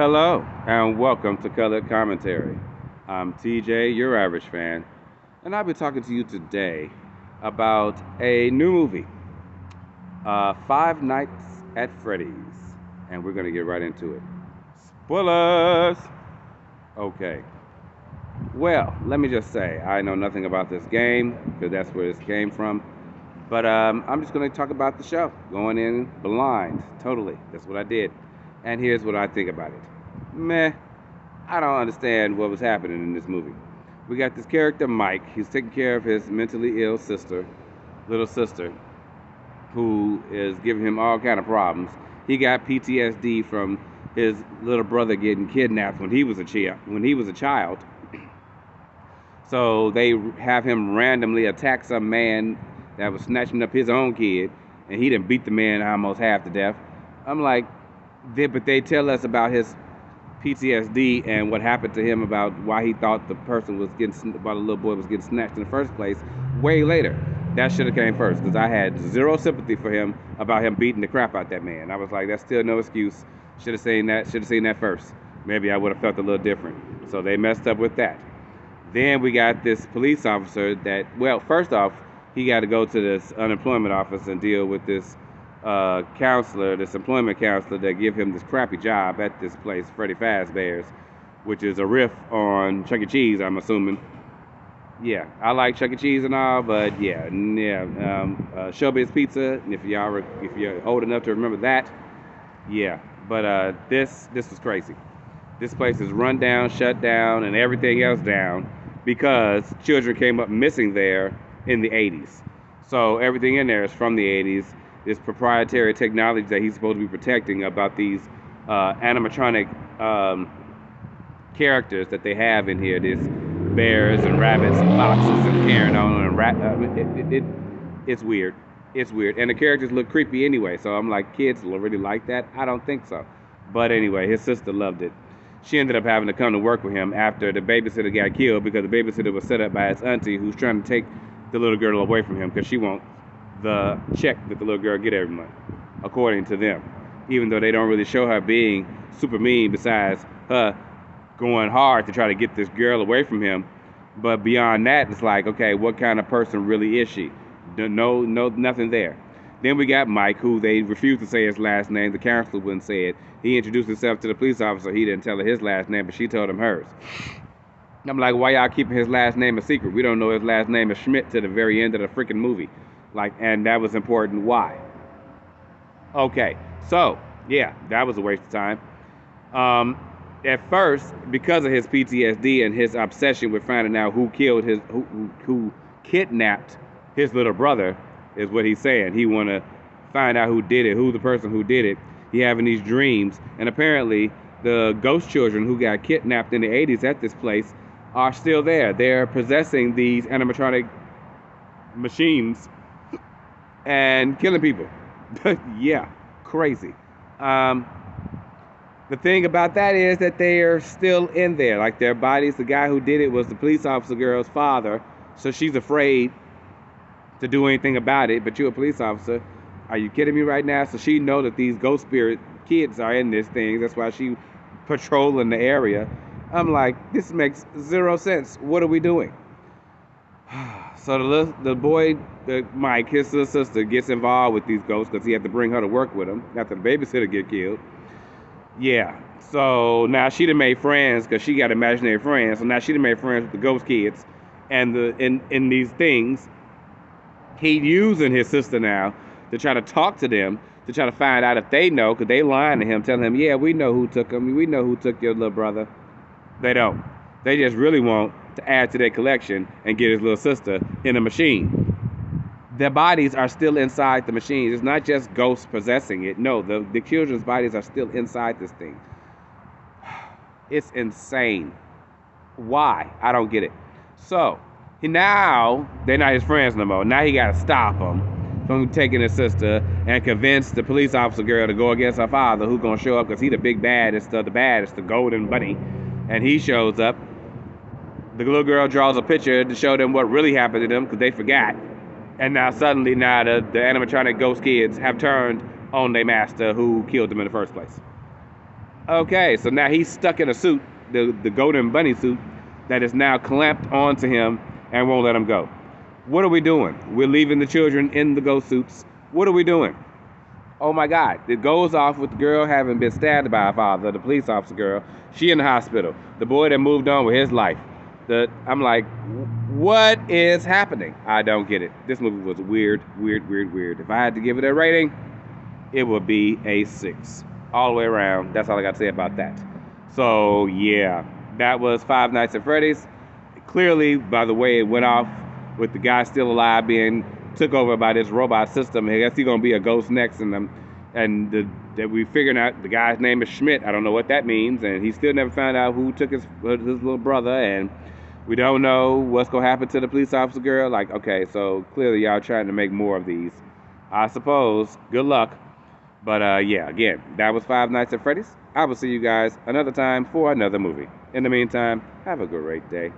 Hello, and welcome to Colored Commentary. I'm TJ, your average fan, and I'll be talking to you today about a new movie, Five Nights at Freddy's. And we're going to get right into it. Spoilers! Okay. Well, let me just say, I know nothing about this game, because that's where this came from. But I'm just going to talk about the show, going in blind, totally. That's what I did. And here's what I think about it. Meh. I don't understand what was happening in this movie. We got this character, Mike. He's taking care of his mentally ill sister, little sister, who is giving him all kind of problems. He got PTSD from his little brother getting kidnapped when he was a child. So they have him randomly attack some man that was snatching up his own kid, and he done beat the man almost half to death. I'm like, but they tell us about his PTSD and what happened to him, about why he thought the little boy was getting snatched in the first place way later. That should have came first, because I had zero sympathy for him about him beating the crap out that man. I was like, that's still no excuse. Should have seen that first. Maybe I would have felt a little different. So they messed up with that. Then we got this police officer that, well, first off, he got to go to this unemployment office and deal with this this employment counselor that give him this crappy job at this place, Freddy Fazbear's, which is a riff on Chuck E. Cheese, I'm assuming. Yeah, I like Chuck E. Cheese and all, but Showbiz Pizza, if you're old enough to remember that, yeah. But this was crazy. This place is run down, shut down, and everything else down because children came up missing there in the 80s. So everything in there is from the 80s. This proprietary technology that he's supposed to be protecting about these animatronic characters that they have in here. These bears and rabbits and foxes and carrying on and it's weird. It's weird. And the characters look creepy anyway. So I'm like, kids will really like that? I don't think so. But anyway, his sister loved it. She ended up having to come to work with him after the babysitter got killed because the babysitter was set up by his auntie, who's trying to take the little girl away from him because she won't the check that the little girl get every month, according to them. Even though they don't really show her being super mean, besides her going hard to try to get this girl away from him. But beyond that, it's like, okay, what kind of person really is she? No, nothing there. Then we got Mike, who they refused to say his last name. The counselor wouldn't say it. He introduced himself to the police officer. He didn't tell her his last name, but she told him hers. I'm like, why y'all keeping his last name a secret? We don't know his last name is Schmidt to the very end of the freaking movie. Like, and that was important. Why? Okay, so yeah, that was a waste of time. At first, because of his PTSD and his obsession with finding out who kidnapped his little brother, is what he's saying. He want to find out who did it, who the person who did it. He having these dreams, and apparently the ghost children who got kidnapped in the 80s at this place are still there. They're possessing these animatronic machines and killing people. Yeah, crazy. The thing about that is that they are still in there. Like, their bodies, the guy who did it was the police officer girl's father, so she's afraid to do anything about it. But you're a police officer. Are you kidding me right now? So she know that these ghost spirit kids are in this thing. That's why she patrolling the area. I'm like, this makes zero sense. What are we doing? So the boy, Mike, his little sister, gets involved with these ghosts because he had to bring her to work with him after the babysitter get killed. Yeah. So now she done made friends because she got imaginary friends. So now she done made friends with the ghost kids, and in these things, he using his sister now to try to talk to them, to try to find out if they know, because they lying to him, telling him, yeah, we know who took him. We know who took your little brother. They don't. They just really want to add to their collection and get his little sister in a machine. Their bodies are still inside the machines. It's not just ghosts possessing it. No, the children's bodies are still inside this thing. It's insane. Why? I don't get it. So, now they're not his friends no more. Now he got to stop them from taking his sister and convince the police officer girl to go against her father, who's going to show up because he's the big baddest of the baddest, the golden bunny. And he shows up. The little girl draws a picture to show them what really happened to them because they forgot. And now suddenly the animatronic ghost kids have turned on their master who killed them in the first place. Okay, so now he's stuck in a suit, the golden bunny suit, that is now clamped onto him and won't let him go. What are we doing? We're leaving the children in the ghost suits. What are we doing? Oh my God. It goes off with the girl having been stabbed by her father, the police officer girl. She in the hospital. The boy that moved on with his life. I'm like, what is happening? I don't get it. This movie was weird, weird, weird, weird. If I had to give it a rating, it would be a 6. All the way around. That's all I got to say about that. So, yeah. That was Five Nights at Freddy's. Clearly, by the way it went off, with the guy still alive being took over by this robot system, I guess he's gonna be a ghost next, that we figuring out the guy's name is Schmidt. I don't know what that means, and he still never found out who took his little brother, and we don't know what's gonna happen to the police officer girl. Like, okay, so clearly y'all trying to make more of these. I suppose. Good luck. But yeah, again, that was Five Nights at Freddy's. I will see you guys another time for another movie. In the meantime, have a great day.